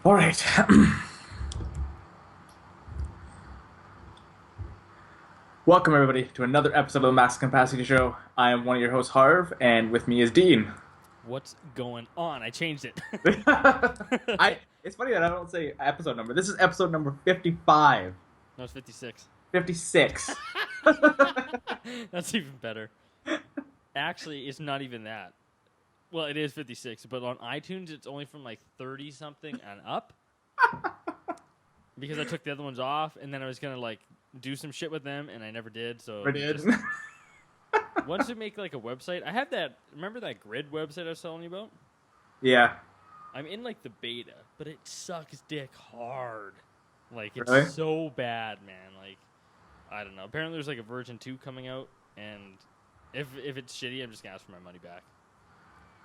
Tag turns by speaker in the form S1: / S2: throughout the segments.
S1: All right. Welcome, everybody, to another episode of the Max Capacity Show. I am one of your hosts, Harv, and with me is Dean.
S2: What's going on? I changed it.
S1: It's funny that I don't say episode number. This is episode number 55.
S2: No, it's 56.
S1: 56.
S2: That's even better. Actually, it's not even that. Well, it is 56, but on iTunes, it's only from like 30 something and up. Because I took the other ones off, and then I was gonna like do some shit with them, and I never did. So
S1: We did.
S2: once we make like a website, I have that. Remember that grid website I was telling you about?
S1: Yeah.
S2: I'm in like the beta, but it sucks dick hard. Like it's
S1: Really?
S2: so bad, man. Like I don't know. Apparently, there's like a version 2 coming out, and if it's shitty, I'm just gonna ask for my money back.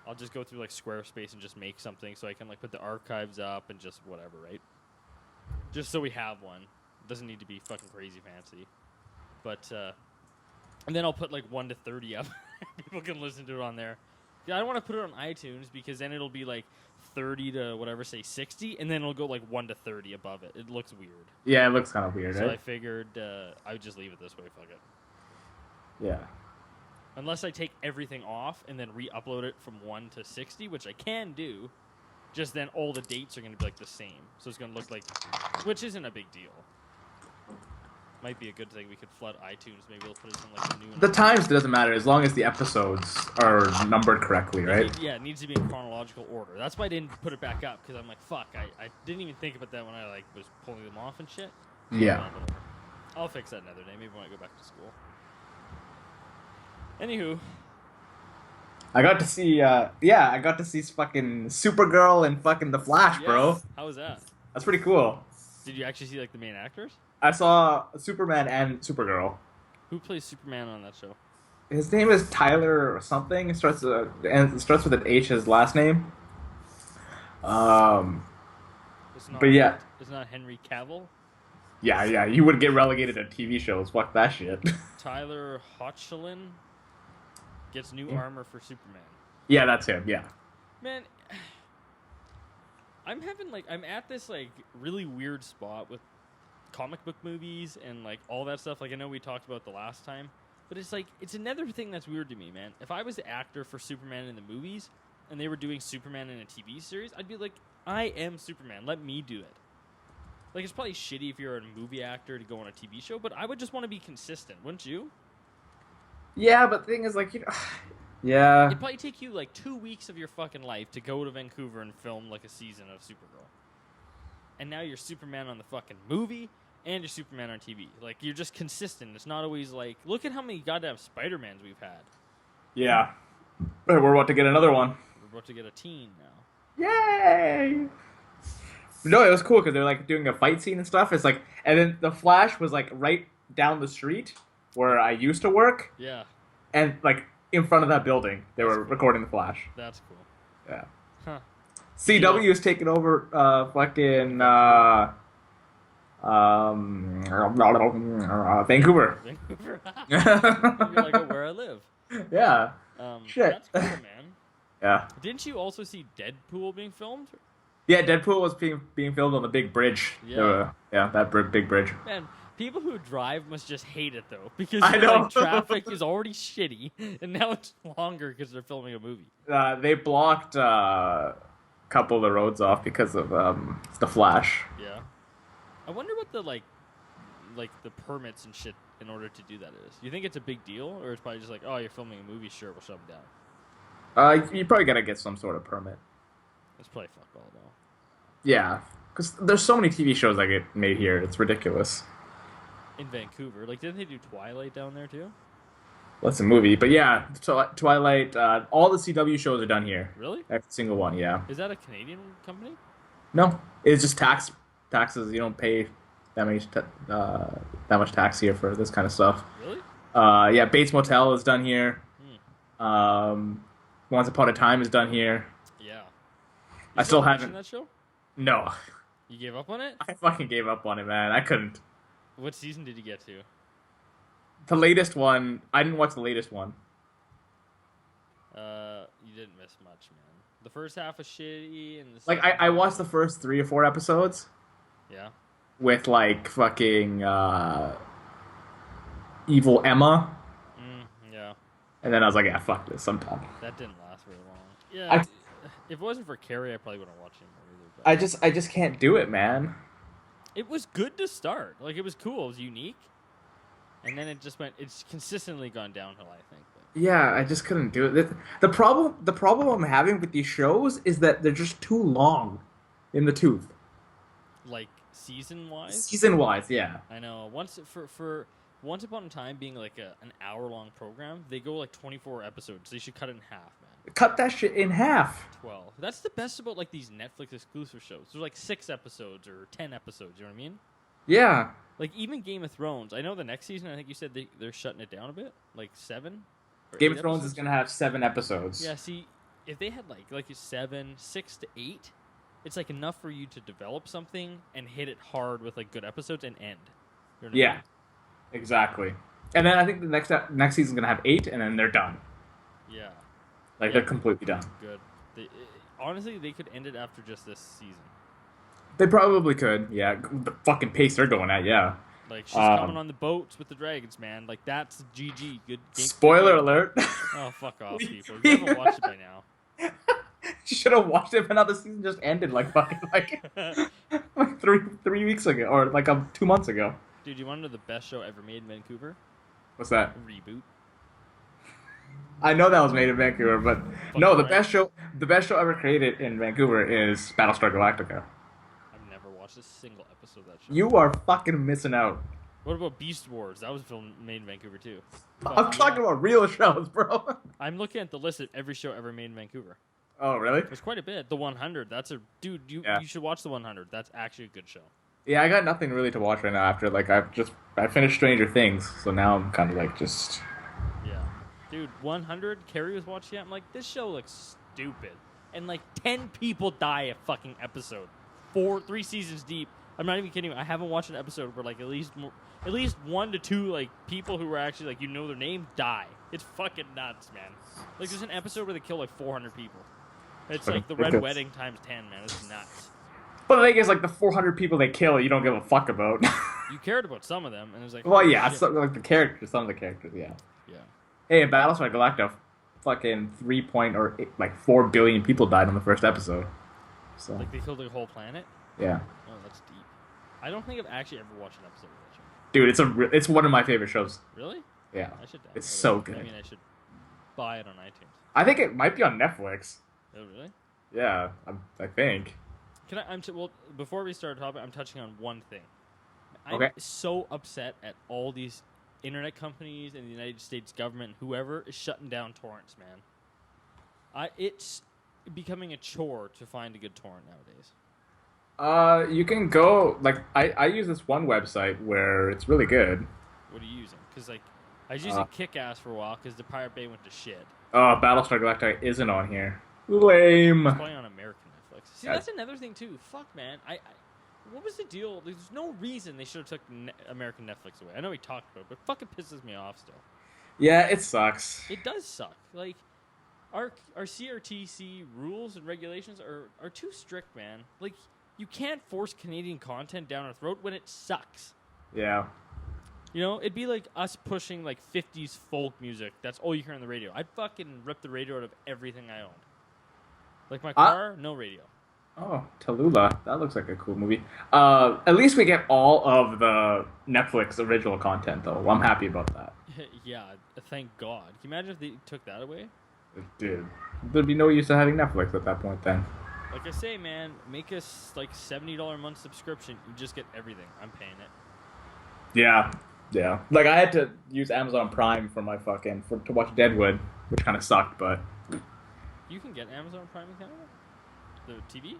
S2: I'll just go through like Squarespace and just make something so I can like put the archives up and just whatever, right? Just so we have one. Doesn't need to be fucking crazy fancy. But and then I'll put like 1 to 30 up. People can listen to it on there. Yeah, I don't want to put it on iTunes because then it'll be like 30 to whatever, say 60, and then it'll go like 1 to 30 above it. It looks weird.
S1: Yeah, it looks kind of weird,
S2: So I
S1: right?
S2: figured I would just leave it this way. Fuck it.
S1: Yeah.
S2: Unless I take everything off and then re-upload it from 1 to 60, which I can do. Just then all the dates are going to be like the same. So it's going to look like, which isn't a big deal. Might be a good thing. We could flood iTunes. Maybe we'll put it in like a new.
S1: The times doesn't matter as long as the episodes are numbered correctly, right?
S2: It needs to be in chronological order. That's why I didn't put it back up, because I'm like, fuck, I didn't even think about that when I like was pulling them off and shit.
S1: Yeah.
S2: I'll fix that another day. Maybe when I go back to school. Anywho,
S1: I got to see, I got to see fucking Supergirl and fucking The Flash, bro.
S2: yes. How was that?
S1: That's pretty cool.
S2: Did you actually see like the main actors?
S1: I saw Superman and Supergirl.
S2: Who plays Superman on that show?
S1: His name is Tyler or something. It starts with an H. His last name.
S2: It's not,
S1: But yeah.
S2: It's not Henry Cavill.
S1: Yeah. You would get relegated to TV shows. Fuck that shit.
S2: Tyler Hoechlin gets new armor for Superman.
S1: Yeah, that's him. Yeah.
S2: Man, I'm at this like really weird spot with comic book movies and like all that stuff. Like I know we talked about the last time, but it's like it's another thing that's weird to me, man. If I was the actor for Superman in the movies and they were doing Superman in a TV series, I'd be like, I am Superman. Let me do it. Like it's probably shitty if you're a movie actor to go on a TV show, but I would just want to be consistent, wouldn't you?
S1: Yeah, but the thing is, like, yeah.
S2: It'd probably take you like 2 weeks of your fucking life to go to Vancouver and film like a season of Supergirl. And now you're Superman on the fucking movie and you're Superman on TV. Like, you're just consistent. It's not always like, look at how many goddamn Spider-Mans we've had.
S1: Yeah. But we're about to get another one.
S2: We're about to get a teen now.
S1: Yay! No, it was cool because they're like doing a fight scene and stuff. It's like, and then the Flash was like right down the street where I used to work,
S2: Yeah,
S1: and like in front of that building, they were recording the Flash.
S2: that's cool.
S1: Yeah.
S2: Huh.
S1: CW is taking over fucking Vancouver.
S2: Vancouver. You're like, oh, where I live.
S1: Yeah. Shit.
S2: That's cool, man.
S1: Yeah.
S2: Didn't you also see Deadpool being filmed?
S1: Yeah, Deadpool was being filmed on the big bridge.
S2: Yeah.
S1: That big bridge.
S2: Man, people who drive must just hate it, though. Because
S1: I know.
S2: like, traffic is already shitty, and now it's longer because they're filming a movie.
S1: They blocked a couple of the roads off because of the Flash.
S2: Yeah. I wonder what the, like the permits and shit in order to do that is. You think it's a big deal? Or it's probably just like, oh, you're filming a movie, sure, we'll shut them down.
S1: You probably gotta get some sort of permit.
S2: It's probably fuck all, though.
S1: Yeah, because there's so many TV shows that get made here. It's ridiculous.
S2: In Vancouver. Like, didn't they do Twilight down there, too?
S1: Well, that's a movie, but yeah, Twilight. All the CW shows are done here.
S2: Really?
S1: Every single one. Yeah.
S2: Is that a Canadian company?
S1: No, it's just taxes. You don't pay that much tax here for this kind of stuff.
S2: Really?
S1: Yeah, Bates Motel is done here. Once Upon a Time is done here.
S2: Yeah.
S1: I still
S2: watching
S1: haven't.
S2: that show?
S1: No,
S2: You gave up on it?
S1: I fucking gave up on it, man. I couldn't.
S2: What season did you get to?
S1: The latest one, I didn't watch the latest one.
S2: You didn't miss much, man. The first half was shitty, and the
S1: Like
S2: second
S1: I
S2: half,
S1: watched the first 3 or 4 episodes
S2: yeah.
S1: with like fucking evil Emma,
S2: Yeah.
S1: and then I was like, yeah, fuck this, I'm done.
S2: That didn't last very long. Yeah.
S1: I
S2: If it wasn't for Carrie, I probably wouldn't watch it more either. But
S1: I just can't do it, man.
S2: it was good to start. Like it was cool. It was unique, and then it just went. It's consistently gone downhill. I think. But
S1: Yeah, I just couldn't do it. The problem I'm having with these shows is that they're just too long in the tooth.
S2: like season wise,
S1: Season wise, yeah.
S2: I know. For Once Upon a Time being like an hour long program, they go like 24 episodes. They should cut it in half, man.
S1: Cut that shit in half.
S2: 12. That's the best about like these Netflix exclusive shows. There's like 6 episodes or 10 episodes. You know what I mean?
S1: Yeah.
S2: Like even Game of Thrones. I know the next season. I think you said they're shutting it down a bit, like 7. Or
S1: Game
S2: 8
S1: of Thrones is
S2: episodes?
S1: gonna have 7 episodes.
S2: Yeah. See, if they had like 7, 6 to 8, it's like enough for you to develop something and hit it hard with like good episodes and end. You know what I
S1: Yeah.
S2: mean?
S1: Exactly. And then I think the next season's gonna have 8, and then they're done.
S2: Yeah.
S1: Like
S2: Yeah.
S1: they're completely done.
S2: Good. Honestly, they could end it after just this season.
S1: They probably could. Yeah. The fucking pace they're going at. Yeah.
S2: Like she's coming on the boats with the dragons, man. Like that's GG. Good.
S1: Spoiler alert.
S2: Oh, fuck off, people! You haven't watched it by now.
S1: You should have watched it, but now the season just ended like fucking like three weeks ago, or like 2 months ago.
S2: Dude, you want to know the best show ever made in Vancouver?
S1: What's that?
S2: Reboot.
S1: I know that was made in Vancouver, but
S2: Fucking
S1: no, the
S2: right.
S1: best show ever created in Vancouver is Battlestar Galactica.
S2: I've never watched a single episode of that show.
S1: You are fucking missing out.
S2: What about Beast Wars? That was filmed made in Vancouver too.
S1: I'm
S2: Fuck
S1: talking
S2: yeah.
S1: about real shows, bro.
S2: I'm looking at the list of every show ever made in Vancouver.
S1: Oh, really?
S2: There's quite a bit. The 100. That's a dude. You should watch the 100. That's actually a good show.
S1: Yeah, I got nothing really to watch right now after like I finished Stranger Things, so now I'm kind of like just
S2: Yeah. Dude, 100, Carrie was watching it. I'm like, this show looks stupid. And like 10 people die a fucking episode. 3 seasons deep. I'm not even kidding you. I haven't watched an episode where like at least 1 to 2 like people who are actually like their name die. It's fucking nuts, man. Like there's an episode where they kill like 400 people. It's like the Red Wedding times 10, man. It's nuts.
S1: But the thing is, like the 400 people they kill, you don't give a fuck about.
S2: You cared about some of them, and it was like,
S1: Well,
S2: holy
S1: yeah,
S2: shit.
S1: like the characters, some of the characters, yeah.
S2: Yeah.
S1: Hey, in Battlestar Galactica, fucking 4 billion people died on the first episode. So
S2: Like they killed the whole planet.
S1: yeah,
S2: Oh, that's deep. I don't think I've actually ever watched an episode of that show.
S1: dude, it's one of my favorite shows.
S2: Really?
S1: Yeah,
S2: I should.
S1: it's
S2: download
S1: so
S2: it.
S1: good.
S2: I mean, I should buy it on iTunes.
S1: I think it might be on Netflix.
S2: Oh, really?
S1: Yeah, I think.
S2: Can I? Well, before we start topic, I'm touching on one thing. I'm
S1: Okay.
S2: so upset at all these internet companies and the United States government, whoever is shutting down torrents, man. It's becoming a chore to find a good torrent nowadays.
S1: You can go like I use this one website where it's really good.
S2: What are you using? Because like, I was using Kick-Ass for a while because the Pirate Bay went to shit.
S1: Battlestar Galactica isn't on here. Lame.
S2: It's playing on American Netflix. See,
S1: Yeah.
S2: that's another thing too. Fuck, man. What was the deal? There's no reason they should have took American Netflix away. I know we talked about it, but it fucking pisses me off still.
S1: Yeah, it sucks.
S2: It does suck. Like, our CRTC rules and regulations are too strict, man. Like, you can't force Canadian content down our throat when it sucks.
S1: Yeah.
S2: You know, it'd be like us pushing like 50s folk music. That's all you hear on the radio. I'd fucking rip the radio out of everything I owned. Like my car, no radio.
S1: Oh, Tallulah. That looks like a cool movie. At least we get all of the Netflix original content, though. I'm happy about that.
S2: Yeah, thank God. Can you imagine if they took that away?
S1: Dude, there'd be no use to having Netflix at that point then.
S2: Like I say, man, make us like $70 a month subscription. You just get everything. I'm paying it.
S1: Yeah. Yeah. Like, I had to use Amazon Prime for my to watch Deadwood, which kind of sucked, but
S2: You can get Amazon Prime in Canada? The TV?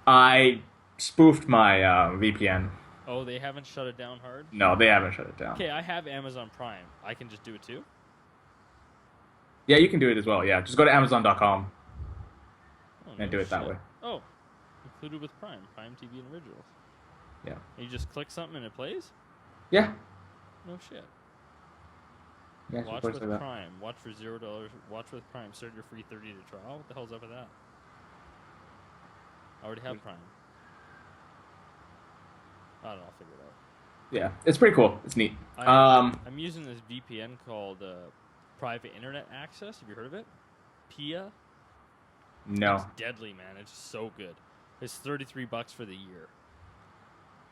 S1: I spoofed my VPN.
S2: Oh, they haven't shut it down hard?
S1: No, they haven't shut it down.
S2: Okay, I have Amazon Prime. I can just do it too?
S1: Yeah, you can do it as well. Yeah, just go to Amazon.com
S2: Oh,
S1: and do it that way.
S2: Oh, included with Prime TV and Originals.
S1: Yeah.
S2: And you just click something and it plays?
S1: Yeah.
S2: No shit.
S1: Yeah,
S2: Watch
S1: supposed
S2: with
S1: to that.
S2: Prime. Watch for $0. Watch with Prime. Start your free 30-day trial. What the hell's up with that? I already have Prime. I don't know. I'll figure it out.
S1: Yeah, it's pretty cool. It's neat.
S2: I'm using this VPN called Private Internet Access. Have you heard of it? PIA.
S1: No,
S2: It's deadly, man. It's so good. It's $33 for the year.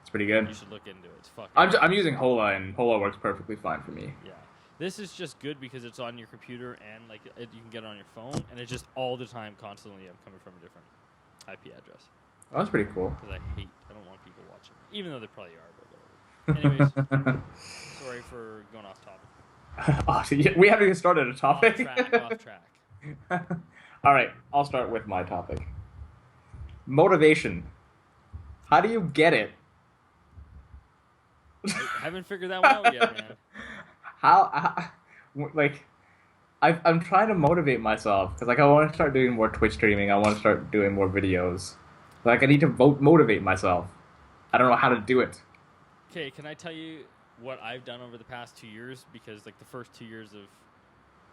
S1: it's pretty good.
S2: You should look into it. It's fucking.
S1: I'm using Hola, and Hola works perfectly fine for me.
S2: Yeah. This is just good because it's on your computer and like you can get it on your phone, and it's just all the time, constantly. I'm coming from a different IP address
S1: Oh, that's pretty cool.
S2: because I don't want people watching, even though they probably are. But whatever. Anyways, sorry for going off topic.
S1: Oh, so yeah, we haven't even started a topic.
S2: Off track.
S1: All right, I'll start with my topic. Motivation. How do you get it?
S2: I haven't figured that one out yet, man.
S1: Like, I'm trying to motivate myself because like I want to start doing more Twitch streaming. I want to start doing more videos. Like I need to motivate myself. I don't know how to do it.
S2: Okay, can I tell you what I've done over the past 2 years? Because like the first 2 years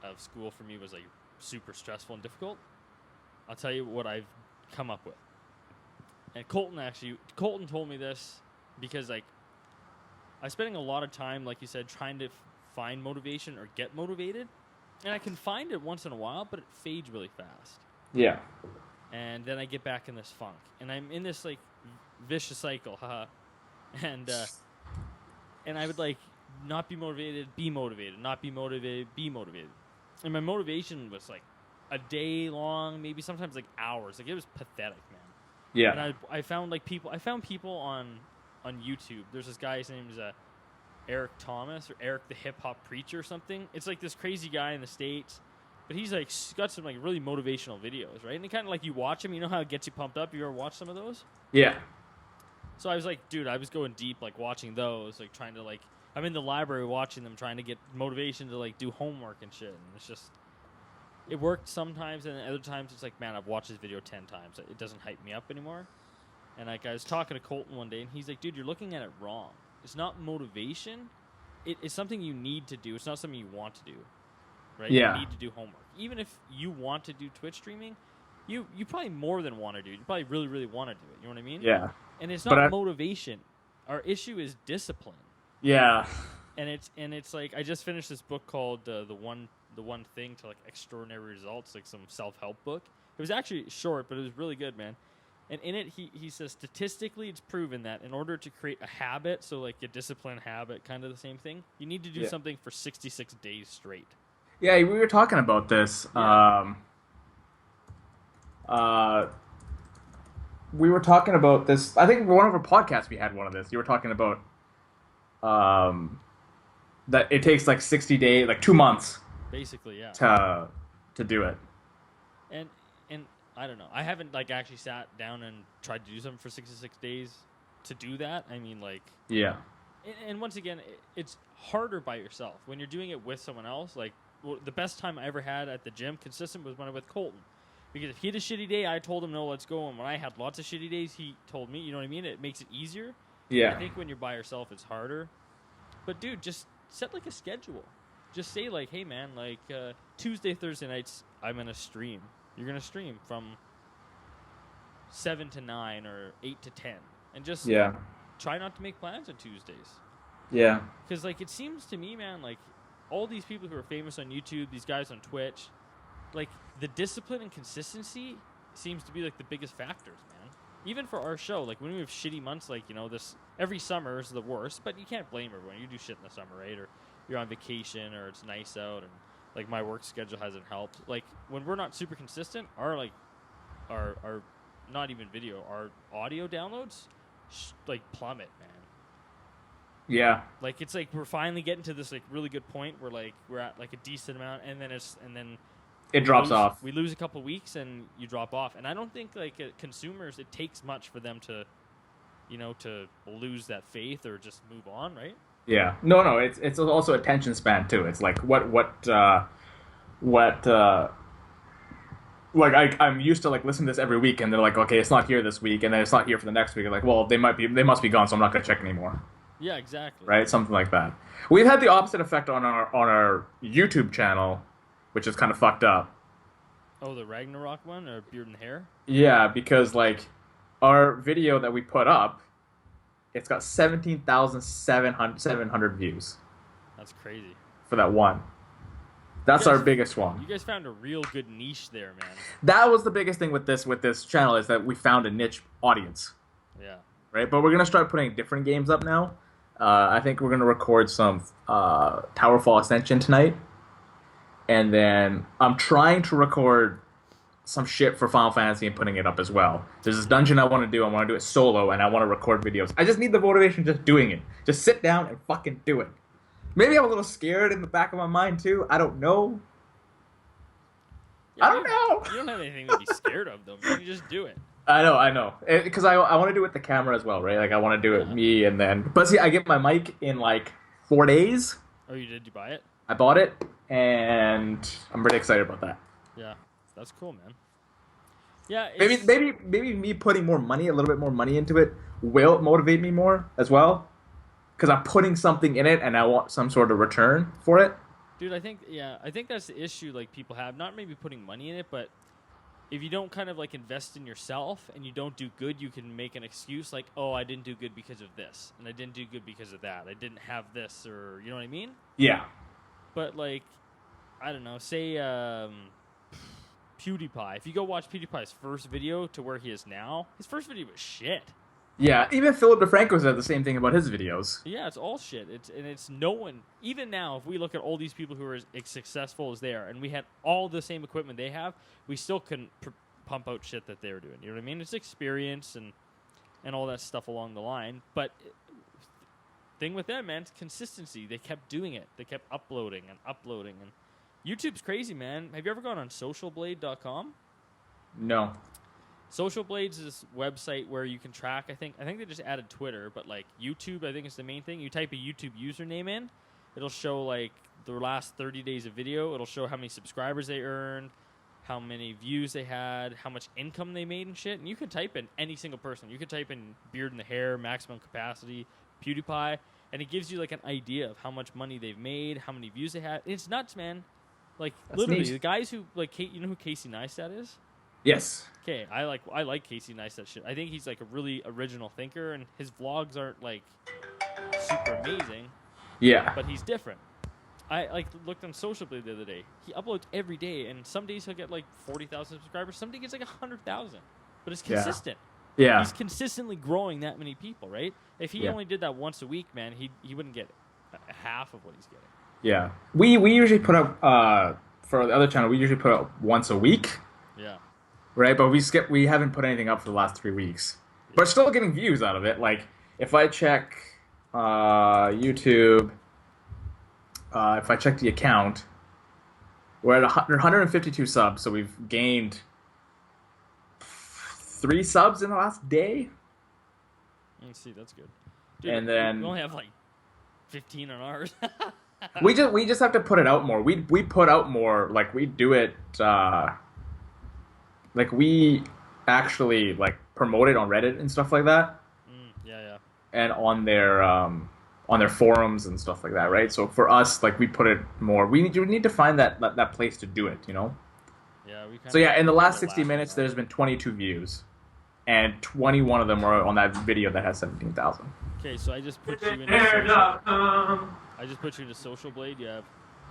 S2: of school for me was like super stressful and difficult. I'll tell you what I've come up with. And Colton told me this because like I'm spending a lot of time, like you said, trying to find motivation or get motivated. And I can find it once in a while, but it fades really fast.
S1: Yeah.
S2: And then I get back in this funk. And I'm in this like vicious cycle, haha. And I would like not be motivated, be motivated, not be motivated, be motivated. And my motivation was like a day long, maybe sometimes like hours. Like it was pathetic, man.
S1: Yeah.
S2: And I found people on YouTube. There's this guy, his name is Eric Thomas or Eric the Hip Hop Preacher or something. It's like this crazy guy in the States, but he's like got some like really motivational videos, right? And it kind of like you watch him, you know how it gets you pumped up. You ever watch some of those?
S1: Yeah.
S2: So I was like, dude, I was going deep, like watching those, like trying to like, I'm in the library watching them, trying to get motivation to like do homework and shit. And it's just, it worked sometimes, and other times it's like, man, I've watched this video 10 times. It doesn't hype me up anymore. And like I was talking to Colton one day, and he's like, dude, you're looking at it wrong. It's not motivation. It's something you need to do. It's not something you want to do, right?
S1: Yeah.
S2: You need to do homework. Even if you want to do Twitch streaming, you probably more than want to do it. You probably really, really want to do it. You know what I mean?
S1: Yeah.
S2: And it's not motivation. Our issue is discipline.
S1: Yeah.
S2: And it's like I just finished this book called the one thing to like extraordinary results, like some self-help book. It was actually short, but it was really good, man. And in it, he says statistically it's proven that in order to create a habit, so like a discipline habit, kind of the same thing, you need to do something for 66 days straight.
S1: Yeah, we were talking about this.
S2: Yeah.
S1: We were talking about this. I think one of our podcasts we had one of this. You were talking about that it takes like 60 days, like 2 months,
S2: basically, yeah,
S1: to do it.
S2: And I don't know. I haven't like actually sat down and tried to do something for 66 days to do that. I mean, like,
S1: yeah.
S2: And once again, it's harder by yourself when you're doing it with someone else. Like the best time I ever had at the gym, consistent, was when I was with Colton. Because if he had a shitty day, I told him, no, let's go. And when I had lots of shitty days, he told me, you know what I mean? It makes it easier.
S1: Yeah.
S2: I think when you're by yourself, it's harder. But, dude, just set, like, a schedule. Just say, like, hey, man, like, Tuesday, Thursday nights, I'm going to stream. You're going to stream from 7 to 9 or 8 to 10. And just try not to make plans on Tuesdays.
S1: Yeah.
S2: Because, like, it seems to me, man, like, all these people who are famous on YouTube, these guys on Twitch, like, the discipline and consistency seems to be, like, the biggest factors, man. Even for our show, like, when we have shitty months, like, you know, this every summer is the worst, but you can't blame everyone. You do shit in the summer, right? Or you're on vacation, or it's nice out, and, like, my work schedule hasn't helped. Like, when we're not super consistent, our not even video, our audio downloads, like, plummet, man.
S1: Yeah.
S2: Like, it's like we're finally getting to this, like, really good point where, like, we're at, like, a decent amount, and then
S1: it drops off.
S2: We lose a couple weeks and you drop off. And I don't think, like, consumers, it takes much for them to, you know, to lose that faith or just move on, right?
S1: Yeah. No, it's also attention span too. It's like like I'm used to like listening to this every week, and they're like, okay, it's not here this week, and then it's not here for the next week. Like, well, they must be gone, so I'm not gonna check anymore.
S2: Yeah, exactly.
S1: right? Something like that. We've had the opposite effect on our YouTube channel, which is kind of fucked up.
S2: Oh, the Ragnarok one or Beard and Hair?
S1: Yeah, because like our video that we put up, it's got 17,700 views
S2: That's crazy.
S1: for that one. That's
S2: You
S1: our
S2: guys-
S1: biggest
S2: You
S1: one.
S2: guys found a real good niche there, man.
S1: That was the biggest thing with this channel is that we found a niche audience,
S2: Yeah.
S1: right? But we're gonna start putting different games up now. I think we're gonna record some Towerfall Ascension tonight, and then I'm trying to record some shit for Final Fantasy and putting it up as well. There's this dungeon I want to do. I want to do it solo, and I want to record videos. I just need the motivation just doing it. Just sit down and fucking do it. Maybe I'm a little scared in the back of my mind too. I don't know.
S2: Yeah,
S1: I don't know.
S2: You don't have anything to be scared of, though. Man. You just do it.
S1: I know. Because I want to do it with the camera as well, right? Like I want to do it me and then. But see, I get my mic in like 4 days.
S2: Oh, you buy it?
S1: I bought it, and I'm pretty excited about that.
S2: Yeah, that's cool, man. Yeah,
S1: Maybe me putting more money, a little bit more money into it, will motivate me more as well. Because I'm putting something in it, and I want some sort of return for it.
S2: dude. I think that's the issue. Like people have not maybe putting money in it, but if you don't kind of like invest in yourself and you don't do good, you can make an excuse like, oh, I didn't do good because of this, and I didn't do good because of that. I didn't have this, or you know what I mean?
S1: Yeah.
S2: But like, I don't know. Say PewDiePie. If you go watch PewDiePie's first video to where he is now, his first video was shit.
S1: Yeah, even Philip DeFranco said the same thing about his videos.
S2: Yeah, it's all shit. It's no one. Even now, if we look at all these people who are as successful as they are, and we had all the same equipment they have, we still couldn't pump out shit that they were doing. You know what I mean? It's experience and all that stuff along the line. But thing with them, man, it's consistency. They kept doing it. They kept uploading. And YouTube's crazy, man. Have you ever gone on socialblade.com?
S1: No.
S2: Social Blades is this website where you can track. I think they just added Twitter, but like YouTube, I think is the main thing. You type a YouTube username in, it'll show like the last 30 days of video. It'll show how many subscribers they earned, how many views they had, how much income they made and shit. And you can type in any single person. You can type in Beard in the Hair, maximum capacity, PewDiePie, and it gives you like an idea of how much money they've made, how many views they had. It's nuts, man. Like
S1: That's
S2: literally,
S1: neat.
S2: the guys who like you know who Casey Neistat is?
S1: Yes.
S2: Okay, I like Casey Neistat shit. I think he's like a really original thinker, and his vlogs aren't like super amazing,
S1: Yeah.
S2: but he's different. I like looked on Social Blade the other day. He uploads every day, and some days he'll get like 40,000 subscribers. Some days he gets like 100,000, but it's
S1: Yeah.
S2: consistent.
S1: Yeah.
S2: He's consistently growing that many people, right? If he
S1: Yeah.
S2: only did that once a week, man, he wouldn't get half of what he's getting.
S1: Yeah. We usually put up for the other channel. We usually put up once a week,
S2: Yeah.
S1: right? But we haven't put anything up for the last 3 weeks. But still getting views out of it. Like if I check YouTube, if I check the account, we're at 152 subs. So we've gained 3 subs in the last day.
S2: Let's see, that's good. Dude,
S1: And then-
S2: we only have like 15 on ours.
S1: We just have to put it out more. We put out more. Like we do it. Like we actually like promote it on Reddit and stuff like that,
S2: Yeah.
S1: and on their forums and stuff like that, right? So for us, like we put it more. We need to find that place to do it, you know.
S2: Yeah, we kind
S1: So yeah, in the last 60 minutes, there's been 22 views, and 21 of them are on that video that has 17,000.
S2: Okay, so I just put you into Social Blade. You have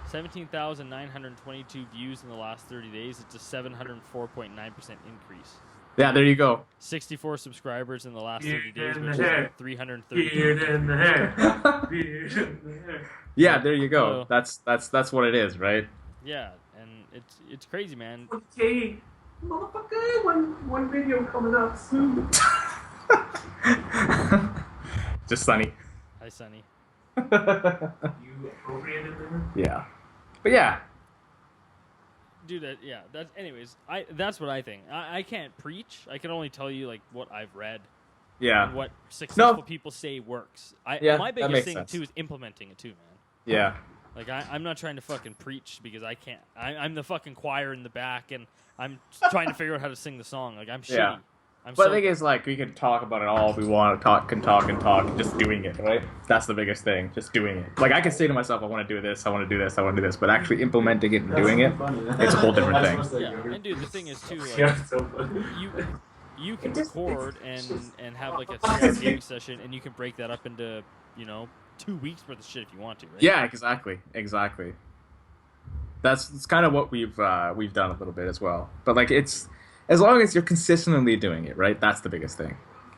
S2: 17,922 views in the last 30 days. It's a 704.9% increase.
S1: Yeah, there you go.
S2: 64 subscribers in the last 30 days,
S3: in
S2: which
S3: the
S2: is
S3: hair.
S2: like 330.
S3: Beard in the hair. Beard in the hair.
S1: Yeah, there you go.
S2: So-
S1: That's what it is, right?
S2: Yeah, and it's crazy, man.
S3: Okay. Motherfucker, one video coming out soon.
S1: Just Sunny.
S2: Hi, Sonny.
S3: You appropriated them?
S1: Yeah, but yeah,
S2: Dude, that's what I think. I can't preach. I can only tell you like what I've read
S1: yeah,
S2: and what successful
S1: No.
S2: people say works.
S1: Yeah,
S2: My
S1: that
S2: biggest
S1: makes
S2: thing
S1: sense.
S2: too is implementing it too, man.
S1: yeah.
S2: Like I'm not trying to fucking preach because I can't. I'm the fucking choir in the back, and I'm trying to figure out how to sing the song. Like I'm shitty.
S1: Yeah. But the thing is, like, we can talk about it all if we want to talk, just doing it, right? That's the biggest thing, just doing it. Like, I can say to myself, I want to do this, I want to do this, I want to do this, but actually implementing it and doing it, it's a whole different thing.
S2: Yeah, and dude, the thing is too, like,
S3: Yeah, it's so funny.
S2: you can record and have like a 3-hour gaming session, and you can break that up into 2 weeks worth of shit if you want to, right?
S1: Yeah, exactly. That's kind of what we've done a little bit as well. But like, it's as long as you're consistently doing it, right? That's the biggest thing.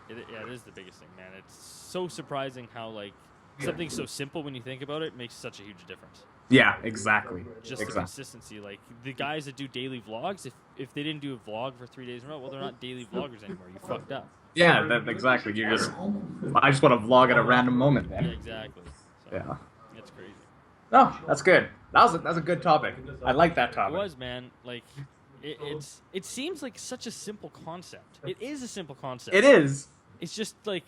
S2: It is the biggest thing, man. It's so surprising how like something so simple when you think about it makes such a huge difference.
S1: Yeah, exactly.
S2: Just the consistency. Like the guys that do daily vlogs, if they didn't do a vlog for 3 days in a row, well, they're not daily vloggers anymore. You fucked up.
S1: Yeah, exactly. I just want to vlog at a random moment,
S2: Yeah,
S1: then.
S2: exactly. So,
S1: Yeah.
S2: It's crazy.
S1: No, that's good. That's a good topic. I like that
S2: It
S1: topic.
S2: was, man. Like, it seems like such a simple concept. It is a simple concept.
S1: It is.
S2: It's just like,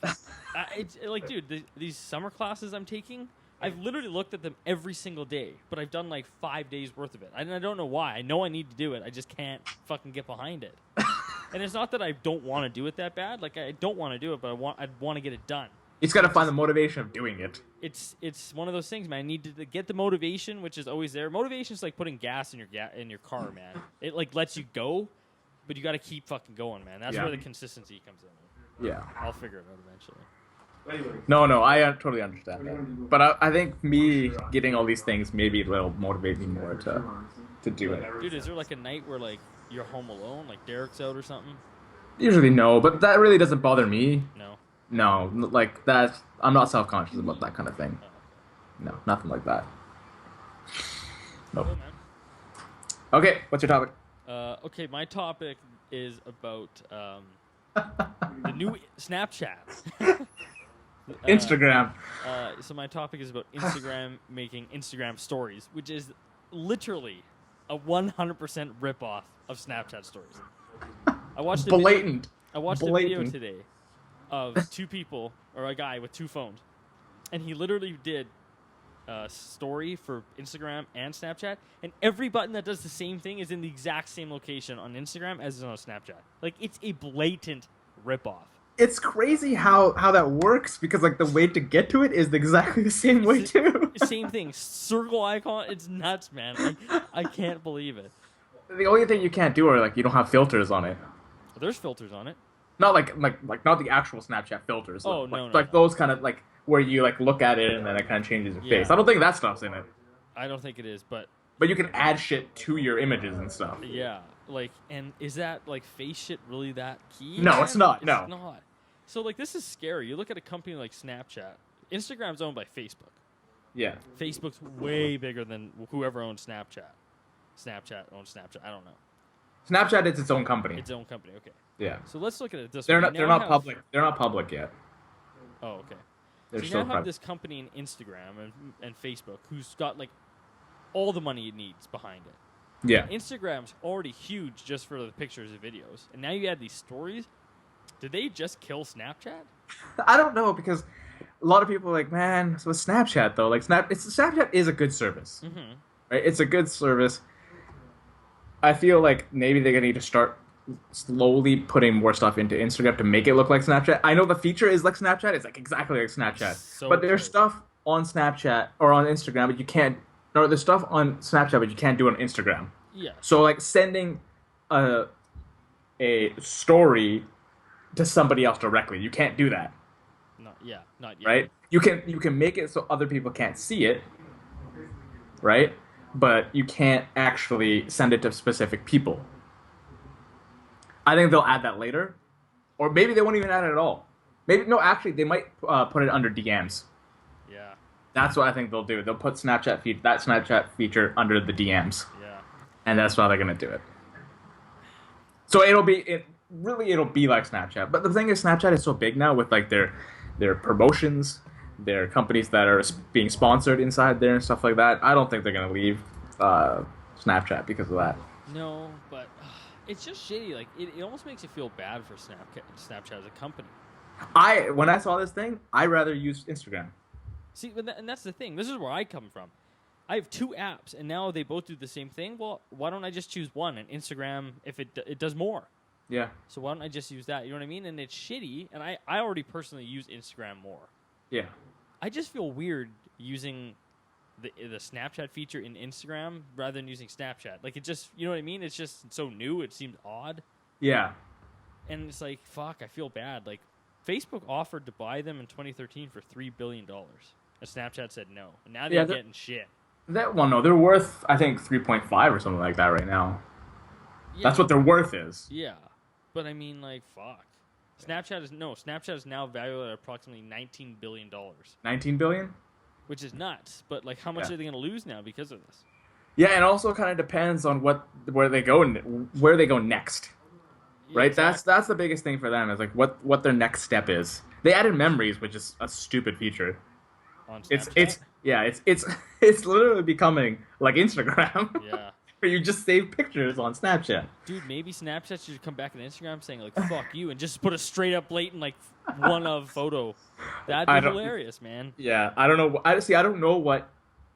S2: it's like, dude, these summer classes I'm taking, I've literally looked at them every single day, but I've done like 5 days worth of it. And I don't know why. I know I need to do it. I just can't fucking get behind it. And it's not that I don't want to do it that bad. Like, I don't want to do it, but I'd want to get it done.
S1: It's got to find the motivation of doing it.
S2: It's one of those things, man. I need to get the motivation, which is always there. Motivation is like putting gas in your car, man. It like lets you go, but you got to keep fucking going, man. That's where the consistency comes in.
S1: Yeah.
S2: I'll figure it out eventually.
S1: No, I totally understand that. But I think me getting all these things maybe will motivate me more to do it.
S2: Dude, is there like a night where like you're home alone, like Derek's out or something?
S1: Usually no, but that really doesn't bother me.
S2: No.
S1: No, like that. I'm not self-conscious about that kind of thing. No, nothing like that. Nope.
S2: Cool, man.
S1: Okay, what's your topic?
S2: Okay, my topic is about the new Snapchat.
S1: Instagram.
S2: So my topic is about Instagram making Instagram stories, which is literally a 100% ripoff of Snapchat stories. I watched a
S1: Blatant.
S2: Video, I watched a video
S1: Blatant.
S2: today of two people, or a guy with two phones, and he literally did a story for Instagram and Snapchat, and every button that does the same thing is in the exact same location on Instagram as is on Snapchat. Like, it's a blatant ripoff.
S1: It's crazy how that works because like the way to get to it is exactly the same way too.
S2: Same thing, circle icon. It's nuts, man. I can't believe it.
S1: The only thing you can't do are like you don't have filters on it.
S2: There's filters on it.
S1: Not like not the actual Snapchat filters.
S2: Oh,
S1: like,
S2: no.
S1: Like those kind of like where you like look at it and then it kind of changes your
S2: Yeah.
S1: face. I don't think that stuff's in it.
S2: I don't think it is, but
S1: But you can add shit to your images and stuff.
S2: yeah, like, and is that like face shit really that key?
S1: No,
S2: man?
S1: it's not, no.
S2: It's not. So like, this is scary. You look at a company like Snapchat. Instagram's owned by Facebook.
S1: Yeah.
S2: Facebook's way bigger than whoever owns Snapchat. Snapchat owns Snapchat. I don't know.
S1: Snapchat is its own company.
S2: Its own company. Okay.
S1: Yeah.
S2: So let's look at it this
S1: They're
S2: way.
S1: not.
S2: You
S1: They're
S2: now
S1: not
S2: have-
S1: public. They're not public yet.
S2: Oh, okay.
S1: They're
S2: So you
S1: still
S2: now have
S1: private.
S2: this company in Instagram and Facebook who's got like all the money it needs behind it.
S1: Yeah.
S2: Instagram's already huge just for the pictures and videos, and now you add these stories. Did they just kill Snapchat?
S1: I don't know because a lot of people are like, man, so with Snapchat though, like Snapchat is a good service,
S2: Mm-hmm.
S1: right? It's a good service. I feel like maybe they're gonna need to start slowly putting more stuff into Instagram to make it look like Snapchat. I know the feature is like Snapchat; it's like exactly like Snapchat.
S2: So
S1: but there's
S2: close.
S1: stuff on Snapchat or on Instagram, but you can't. Or there's stuff on Snapchat, but you can't do on Instagram.
S2: Yeah.
S1: So like sending a story to somebody else directly, you can't do that,
S2: Not yet.
S1: right? You can make it so other people can't see it, right? But you can't actually send it to specific people. I think they'll add that later, or maybe they won't even add it at all. Maybe no, actually they might put it under DMs.
S2: Yeah.
S1: That's what I think they'll do. They'll put that Snapchat feature under the DMs.
S2: Yeah.
S1: And that's why they're gonna do it. So it'll be like Snapchat. But the thing is, Snapchat is so big now with like their promotions, their companies that are being sponsored inside there and stuff like that. I don't think they're gonna leave Snapchat because of that.
S2: No, but it's just shitty. Like it almost makes you feel bad for Snapchat as a company.
S1: When I saw this thing, I rather use Instagram.
S2: See, and that's the thing. This is where I come from. I have two apps, and now they both do the same thing. Well, why don't I just choose one? And Instagram, if it does more.
S1: Yeah.
S2: So why don't I just use that? You know what I mean? And it's shitty. And I already personally use Instagram more.
S1: Yeah.
S2: I just feel weird using the Snapchat feature in Instagram rather than using Snapchat. Like, it just, you know what I mean? It's just so new. It seems odd.
S1: Yeah.
S2: And it's like, fuck, I feel bad. Like, Facebook offered to buy them in 2013 for $3 billion. And Snapchat said no. And now they're getting shit.
S1: That one, no, they're worth, I think, 3.5 or something like that right now.
S2: Yeah,
S1: That's what their worth is.
S2: Yeah. But I mean, like, fuck. Snapchat is now valued at approximately $19 billion.
S1: 19 billion?
S2: Which is nuts. But, like, how much are they going to lose now because of this?
S1: Yeah, and also kind of depends on where they go next.
S2: Yeah,
S1: Right?
S2: exactly.
S1: That's the biggest thing for them is like what their next step is. They added memories, which is a stupid feature.
S2: On Snapchat?
S1: It's literally becoming like Instagram.
S2: Yeah.
S1: Where you just save pictures on Snapchat.
S2: Dude, maybe Snapchat should come back on Instagram saying, like, fuck you, and just put a straight up blatant, like, one of photo. That'd be hilarious, man.
S1: Yeah, I don't know. I don't know what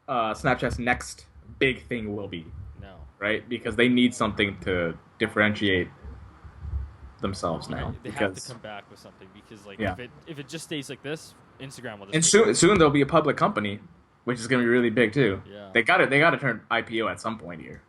S1: Snapchat's next big thing will be.
S2: No.
S1: Right? Because they need something to differentiate themselves now.
S2: Right. They have to come back with something because, like,
S1: Yeah.
S2: if it just stays like this, Instagram will just.
S1: And
S2: take
S1: soon they'll be a public company, which is going to be really big too.
S2: Yeah.
S1: They got to turn IPO at some point here.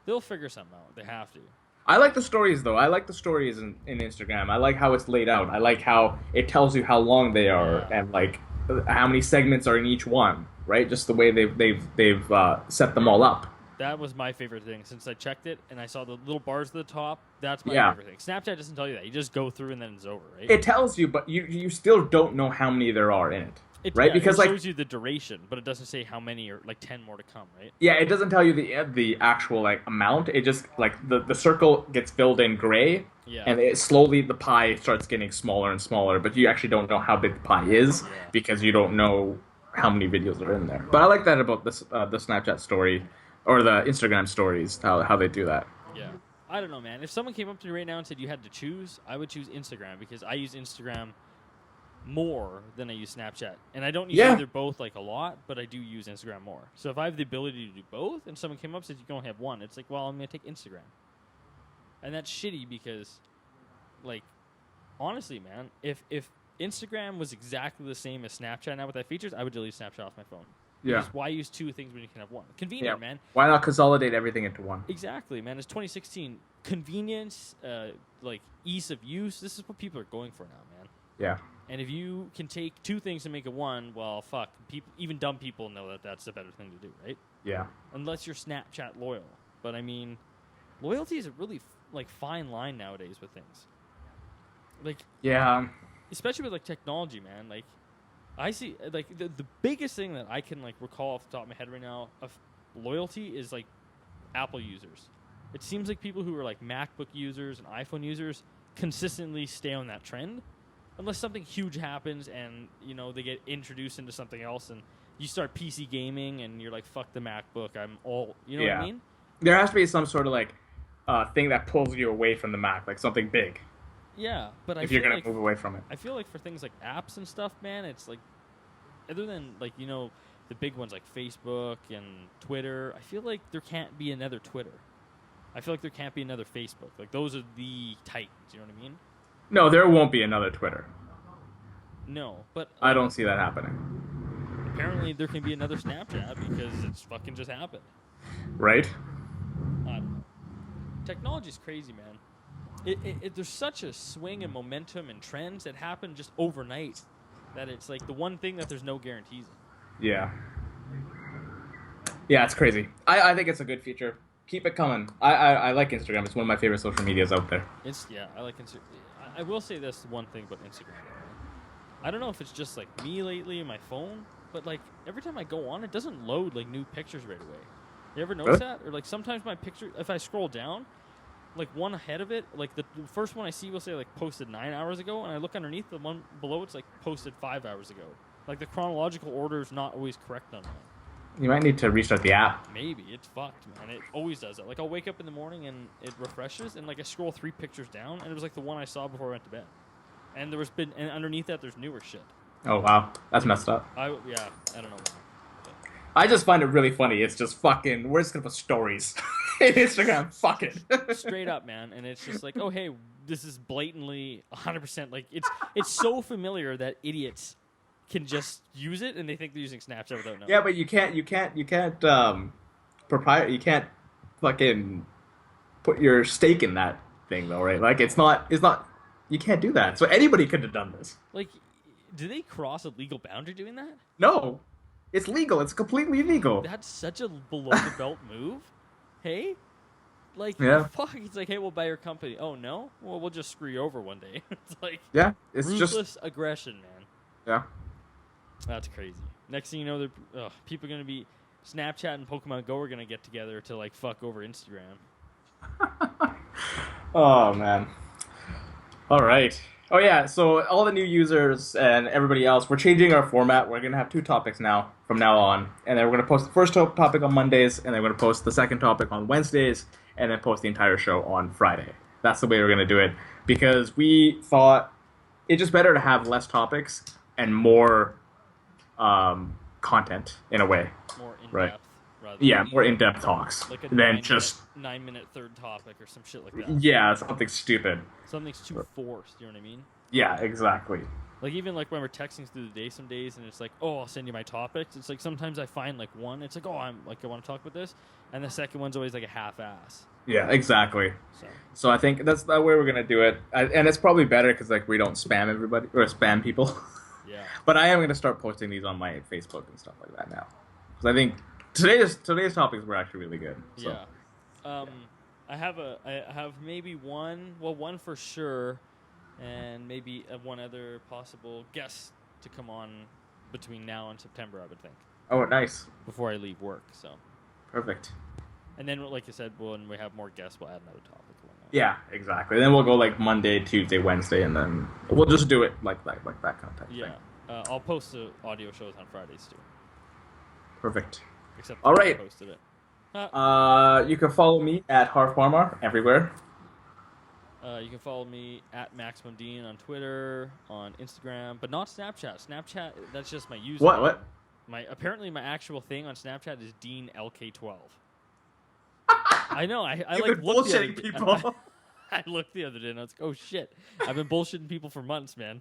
S2: They'll figure something out. They have to.
S1: I like the stories though. I like the stories in Instagram. I like how it's laid out. I like how it tells you how long they are and like how many segments are in each one. Right, just the way they've set them all up.
S2: That was my favorite thing since I checked it and I saw the little bars at the top. That's my
S1: Yeah.
S2: favorite thing. Snapchat doesn't tell you that. You just go through and then it's over, right?
S1: It tells you, but you still don't know how many there are in it. Right,
S2: Yeah,
S1: because
S2: it
S1: like
S2: shows you the duration, but it doesn't say how many or like 10 more to come, right?
S1: yeah, it doesn't tell you the actual like amount. It just like the circle gets filled in gray,
S2: Yeah.
S1: and it slowly the pie starts getting smaller and smaller. But you actually don't know how big the pie is because you don't know how many videos are in there. But I like that about this the Snapchat story or the Instagram stories how they do that.
S2: Yeah. I don't know, man. If someone came up to me right now and said you had to choose, I would choose Instagram because I use Instagram more than I use Snapchat. And I don't use either both like a lot, but I do use Instagram more. So if I have the ability to do both and someone came up and said you can only have one, it's like, well, I'm going to take Instagram. And that's shitty because, like, honestly, man, if Instagram was exactly the same as Snapchat now with that features, I would delete Snapchat off my phone.
S1: Yeah.
S2: Because why use two things when you can have one? Convenient, man.
S1: Why not consolidate everything into one?
S2: Exactly, man. It's 2016. Convenience, like ease of use. This is what people are going for now, man.
S1: Yeah.
S2: And if you can take two things and make it one, well, fuck. People, even dumb people know that that's the better thing to do, right?
S1: Yeah.
S2: Unless you're Snapchat loyal. But I mean, loyalty is a really like fine line nowadays with things. Like,
S1: yeah,
S2: especially with like technology, man. Like, I see like the biggest thing that I can like recall off the top of my head right now of loyalty is like Apple users. It seems like people who are like MacBook users and iPhone users consistently stay on that trend, unless something huge happens and you know they get introduced into something else and you start PC gaming and you're like, fuck the MacBook, I'm all, you know what I mean?
S1: There has to be some sort of like thing that pulls you away from the Mac, like something big.
S2: Yeah, but
S1: if you're gonna move away from it.
S2: I feel like for things like apps and stuff, man, it's like, other than like, you know, the big ones like Facebook and Twitter, I feel like there can't be another Twitter. I feel like there can't be another Facebook. Like, those are the titans, you know what I mean?
S1: No, there won't be another Twitter.
S2: No, but
S1: I don't see that happening.
S2: apparently there can be another Snapchat because it's fucking just happened.
S1: Right?
S2: I don't know. Technology's crazy, man. There's such a swing in momentum and trends that happen just overnight that it's like the one thing that there's no guarantees in.
S1: Yeah. Yeah, it's crazy. I think it's a good feature. Keep it coming. I like Instagram. It's one of my favorite social medias out there.
S2: I like Instagram. I will say this one thing about Instagram. I don't know if it's just like me lately in my phone, but like every time I go on, it doesn't load like new pictures right away. You ever notice that? Or like sometimes my picture, if I scroll down, like one ahead of it, like the first one I see will say like posted 9 hours ago, and I look underneath, the one below it's like posted 5 hours ago. Like the chronological order is not always correct on mine.
S1: You might need to restart the app.
S2: Maybe. It's fucked, man. It always does that. Like, I'll wake up in the morning and it refreshes, and like I scroll 3 pictures down, and it was like the one I saw before I went to bed. And and underneath that there's newer shit.
S1: Oh wow, that's messed up.
S2: I don't know. But
S1: I just find it really funny. It's just fucking. We're just gonna put stories in Instagram. Fuck it.
S2: Straight up, man. And it's just like, oh hey, this is blatantly 100% like it's so familiar that idiots can just use it and they think they're using Snapchat without knowing.
S1: Yeah, but you can't you can't fucking put your stake in that thing though, right? Like it's not you can't do that. So anybody could have done this.
S2: Like, do they cross a legal boundary doing that?
S1: No, it's legal. It's completely legal.
S2: That's such a below the belt move. Hey, like,
S1: Yeah.
S2: fuck. It's like, hey, we'll buy your company. Oh no, well we'll just screw you over one day. It's like
S1: Yeah, it's
S2: ruthless
S1: just
S2: aggression, man.
S1: yeah.
S2: That's crazy. Next thing you know, people are gonna be Snapchat and Pokemon Go are gonna get together to like fuck over Instagram.
S1: Oh man. All right. Oh yeah. So all the new users and everybody else, we're changing our format. We're gonna have 2 topics now from now on, and then we're gonna post the first topic on Mondays, and then we're gonna post the second topic on Wednesdays, and then post the entire show on Friday. That's the way we're gonna do it because we thought it's just better to have less topics and more content in a way.
S2: More in
S1: Right.
S2: depth, rather.
S1: Yeah, more in-depth talks
S2: Like a
S1: than just
S2: 9-minute third topic or some shit like that.
S1: yeah, something stupid.
S2: Something's too forced. You know what I mean?
S1: Yeah, exactly.
S2: Like even like when we're texting through the day some days and it's like, oh, I'll send you my topics. It's like sometimes I find like one. It's like, oh, I want to talk about this, and the second one's always like a half-ass.
S1: Yeah, exactly.
S2: So
S1: So I think that's the way we're gonna do it, and it's probably better because like we don't spam everybody or spam people.
S2: yeah,
S1: But I am gonna start posting these on my Facebook and stuff like that now, because I think today's topics were actually really good. So.
S2: yeah. I have maybe one for sure, and maybe one other possible guest to come on between now and September. I would think
S1: Oh, nice,
S2: before I leave work. So,
S1: perfect.
S2: and then like I said, when we have more guests, we'll add another topic.
S1: Yeah, exactly. Then we'll go like Monday, Tuesday, Wednesday, and then we'll just do it like that kind of type
S2: Yeah.
S1: thing.
S2: I'll post the audio shows on Fridays too.
S1: Perfect.
S2: Except
S1: All
S2: I
S1: right.
S2: posted it.
S1: You can follow me at Harfarmar everywhere.
S2: You can follow me at Maximum Dean on Twitter, on Instagram, but not Snapchat. Snapchat, that's just my username.
S1: What?
S2: Apparently my actual thing on Snapchat is Dean LK12. I know. I
S1: You've
S2: like
S1: been
S2: looked the other
S1: bullshitting
S2: day-
S1: people.
S2: I looked the other day and I was like, oh shit, I've been bullshitting people for months, man.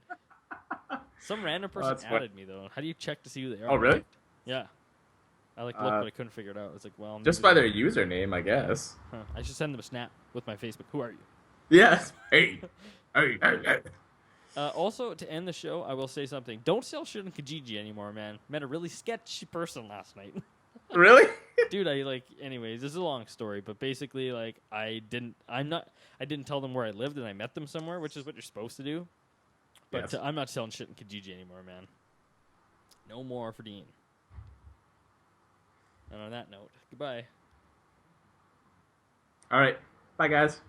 S2: Some random person
S1: that's fun.
S2: added me though. How do you check to see who they are?
S1: Oh, really?
S2: Yeah. I looked, but I couldn't figure it out. I was like, well,
S1: Just
S2: maybe
S1: by
S2: they-
S1: their username, I guess.
S2: Huh. I should send them a snap with my Facebook. Who are you?
S1: Yes. Hey. Hey. Hey.
S2: Also, to end the show, I will say something. Don't sell shit on Kijiji anymore, man. Met a really sketchy person last night.
S1: Really?
S2: Dude, anyways, this is a long story, but basically, like, I didn't tell them where I lived, and I met them somewhere, which is what you're supposed to do. But
S1: Yes.
S2: I'm not selling shit in Kijiji anymore, man. No more for Dean. And on that note, goodbye.
S1: All right. Bye, guys.